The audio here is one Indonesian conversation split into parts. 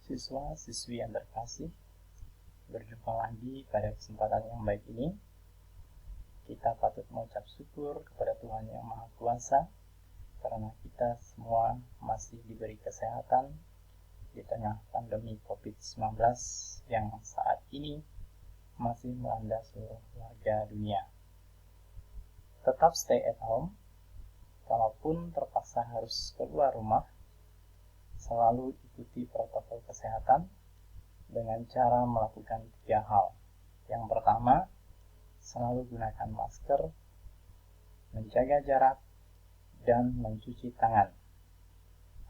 Siswa-siswi yang terkasih, berjumpa lagi pada kesempatan yang baik ini. Kita patut mengucap syukur kepada Tuhan Yang Maha Kuasa karena kita semua masih diberi kesehatan di tengah pandemi COVID-19 yang saat ini masih melanda seluruh warga dunia. Tetap stay at home, kalaupun terpaksa harus keluar rumah, selalu ikuti protokol kesehatan dengan cara melakukan 3 hal. Yang pertama, selalu gunakan masker, menjaga jarak, dan mencuci tangan,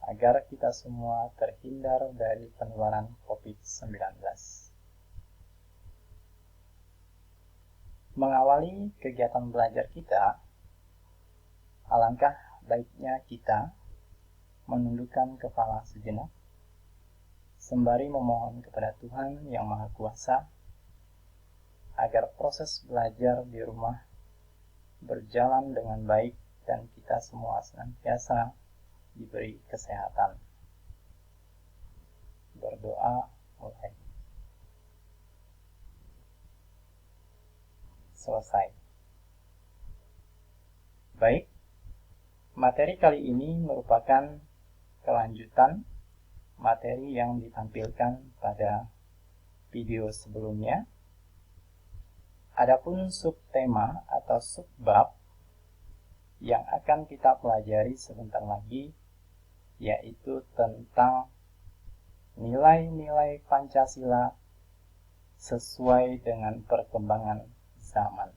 agar kita semua terhindar dari penularan COVID-19. Mengawali kegiatan belajar kita, alangkah baiknya kita menundukkan kepala sejenak, sembari memohon kepada Tuhan Yang Maha Kuasa agar proses belajar di rumah berjalan dengan baik dan kita semua senantiasa diberi kesehatan. Berdoa mulai. Selesai. Baik, materi kali ini merupakan kelanjutan materi yang ditampilkan pada video sebelumnya. Adapun subtema atau subbab yang akan kita pelajari sebentar lagi yaitu tentang nilai-nilai Pancasila sesuai dengan perkembangan zaman.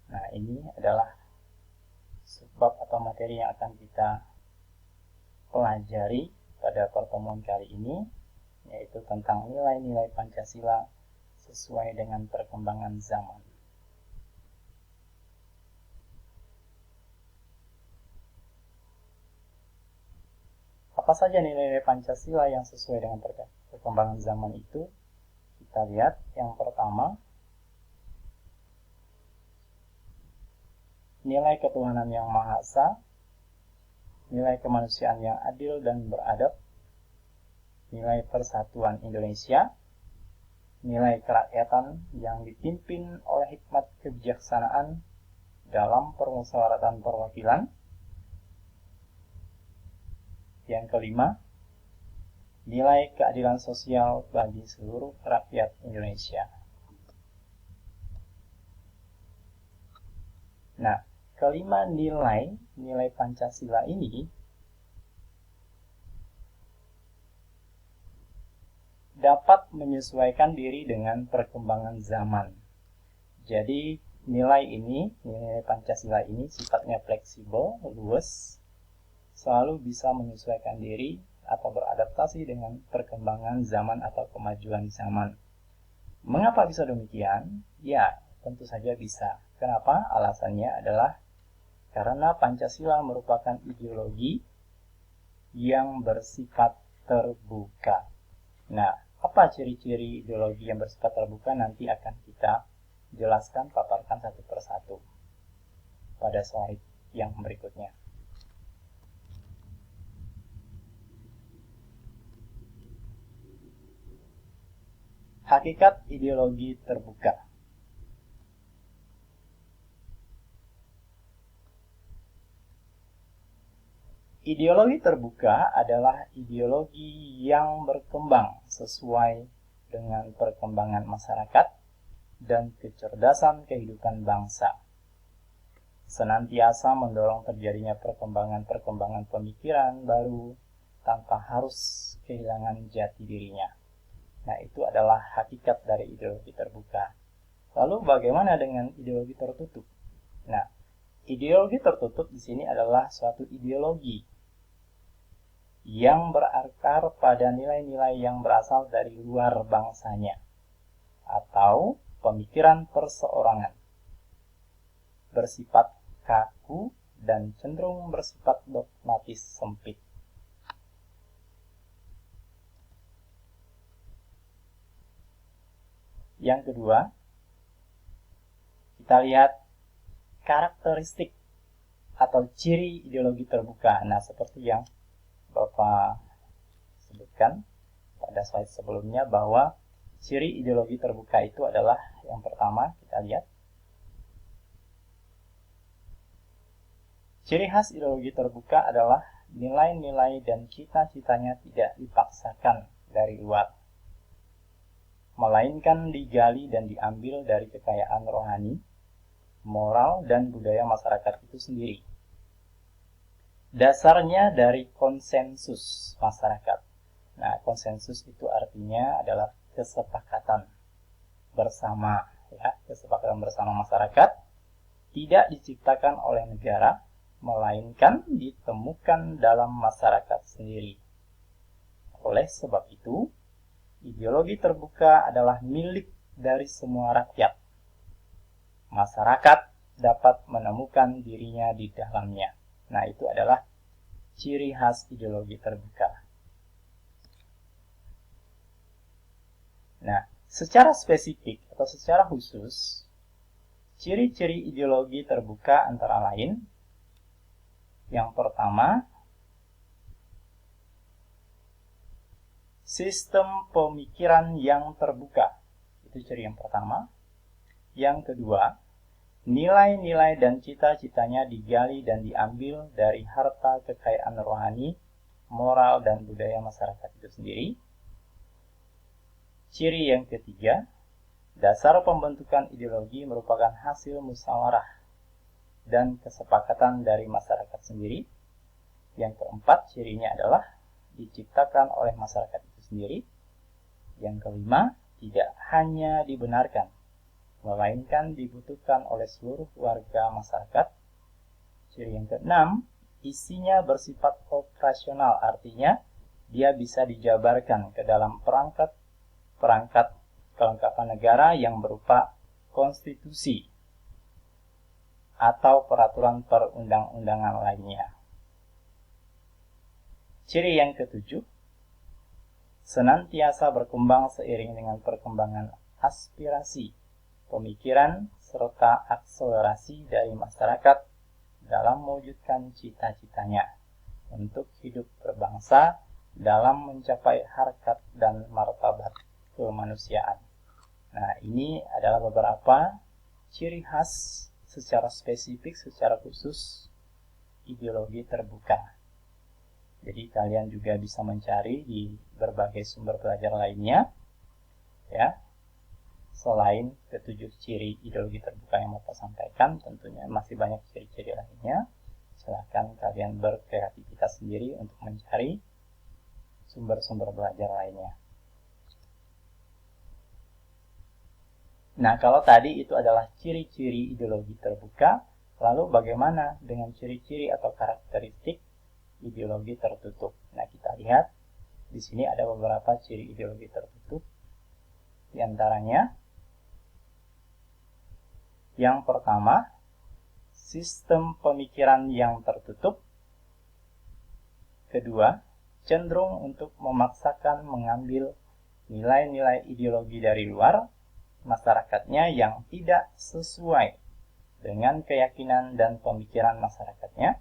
Nah, ini adalah subbab atau materi yang akan kita pelajari pada pertemuan kali ini, yaitu tentang nilai-nilai Pancasila sesuai dengan perkembangan zaman. Apa saja nilai-nilai Pancasila yang sesuai dengan perkembangan zaman itu? Kita lihat yang pertama, nilai ketuhanan yang Maha Esa, nilai kemanusiaan yang adil dan beradab, nilai persatuan Indonesia, nilai kerakyatan yang dipimpin oleh hikmat kebijaksanaan dalam permusyawaratan perwakilan. Yang kelima, nilai keadilan sosial bagi seluruh rakyat Indonesia. Nah, kelima nilai Pancasila ini dapat menyesuaikan diri dengan perkembangan zaman. Jadi, nilai Pancasila ini sifatnya fleksibel, luas, selalu bisa menyesuaikan diri atau beradaptasi dengan perkembangan zaman atau kemajuan zaman. Mengapa bisa demikian? Ya, tentu saja bisa. Kenapa? Alasannya adalah karena Pancasila merupakan ideologi yang bersifat terbuka. Nah, apa ciri-ciri ideologi yang bersifat terbuka nanti akan kita jelaskan, paparkan satu persatu pada slide yang berikutnya. Hakikat ideologi terbuka. Ideologi terbuka adalah ideologi yang berkembang sesuai dengan perkembangan masyarakat dan kecerdasan kehidupan bangsa. Senantiasa mendorong terjadinya perkembangan pemikiran baru tanpa harus kehilangan jati dirinya. Nah, itu adalah hakikat dari ideologi terbuka. Lalu bagaimana dengan ideologi tertutup? Nah, ideologi tertutup di sini adalah suatu ideologi yang berakar pada nilai-nilai yang berasal dari luar bangsanya atau pemikiran perseorangan, bersifat kaku dan cenderung bersifat dogmatis sempit. Yang kedua, kita lihat karakteristik atau ciri ideologi terbuka. Nah, seperti yang Bapak sebutkan pada slide sebelumnya bahwa ciri ideologi terbuka itu adalah yang pertama, kita lihat. Ciri khas ideologi terbuka adalah nilai-nilai dan cita-citanya tidak dipaksakan dari luar, melainkan digali dan diambil dari kekayaan rohani, moral, dan budaya masyarakat itu sendiri. Dasarnya dari konsensus masyarakat. Nah, konsensus itu artinya adalah kesepakatan bersama, ya, kesepakatan bersama masyarakat, tidak diciptakan oleh negara, melainkan ditemukan dalam masyarakat sendiri. Oleh sebab itu, ideologi terbuka adalah milik dari semua rakyat. Masyarakat dapat menemukan dirinya di dalamnya. Nah, itu adalah ciri khas ideologi terbuka. Nah, secara spesifik atau secara khusus, ciri-ciri ideologi terbuka antara lain, yang pertama, sistem pemikiran yang terbuka. Itu ciri yang pertama. Yang kedua, nilai-nilai dan cita-citanya digali dan diambil dari harta kekayaan rohani, moral, dan budaya masyarakat itu sendiri. Ciri yang ketiga, dasar pembentukan ideologi merupakan hasil musyawarah dan kesepakatan dari masyarakat sendiri. Yang keempat, cirinya adalah diciptakan oleh masyarakat itu sendiri. Yang kelima, tidak hanya dibenarkan, melainkan dibutuhkan oleh seluruh warga masyarakat. Ciri yang keenam, isinya bersifat operasional, artinya dia bisa dijabarkan ke dalam perangkat kelengkapan negara yang berupa konstitusi atau peraturan perundang-undangan lainnya. Ciri yang ketujuh, senantiasa berkembang seiring dengan perkembangan aspirasi, pemikiran, serta akselerasi dari masyarakat dalam mewujudkan cita-citanya untuk hidup berbangsa dalam mencapai harkat dan martabat kemanusiaan. Nah, ini adalah beberapa ciri khas secara spesifik, secara khusus ideologi terbuka. Jadi kalian juga bisa mencari di berbagai sumber belajar lainnya, ya. Selain ketujuh ciri ideologi terbuka yang Bapak sampaikan, tentunya masih banyak ciri-ciri lainnya. Silakan kalian berkreativitas sendiri untuk mencari sumber-sumber belajar lainnya. Nah, kalau tadi itu adalah ciri-ciri ideologi terbuka, lalu bagaimana dengan ciri-ciri atau karakteristik ideologi tertutup? Nah, kita lihat di sini ada beberapa ciri ideologi tertutup. Di antaranya, yang pertama, sistem pemikiran yang tertutup. Kedua, cenderung untuk memaksakan mengambil nilai-nilai ideologi dari luar masyarakatnya yang tidak sesuai dengan keyakinan dan pemikiran masyarakatnya.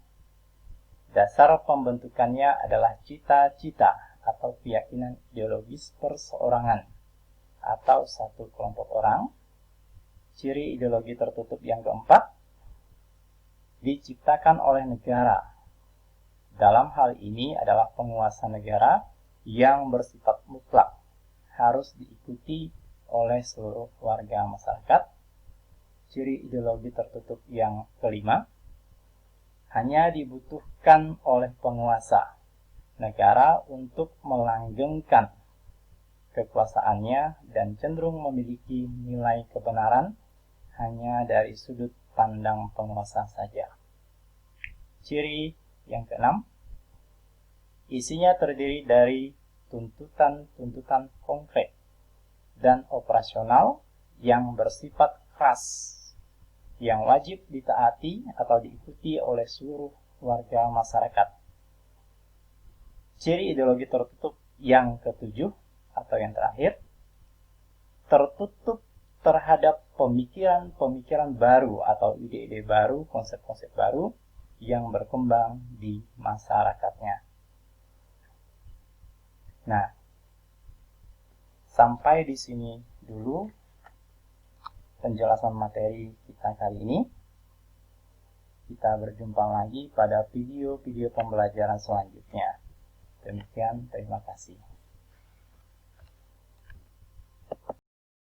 Dasar pembentukannya adalah cita-cita atau keyakinan ideologis perseorangan atau satu kelompok orang. Ciri ideologi tertutup yang keempat, diciptakan oleh negara. Dalam hal ini adalah penguasa negara yang bersifat mutlak, harus diikuti oleh seluruh warga masyarakat. Ciri ideologi tertutup yang kelima, hanya dibutuhkan oleh penguasa negara untuk melanggengkan kekuasaannya dan cenderung memiliki nilai kebenaran hanya dari sudut pandang penguasa saja. Ciri yang keenam, isinya terdiri dari tuntutan-tuntutan konkret dan operasional yang bersifat keras, yang wajib ditaati atau diikuti oleh seluruh warga masyarakat. Ciri ideologi tertutup yang ketujuh atau yang terakhir, tertutup terhadap pemikiran-pemikiran baru atau ide-ide baru, konsep-konsep baru yang berkembang di masyarakatnya. Nah, sampai di sini dulu penjelasan materi kita kali ini. Kita berjumpa lagi pada video-video pembelajaran selanjutnya. Demikian, terima kasih.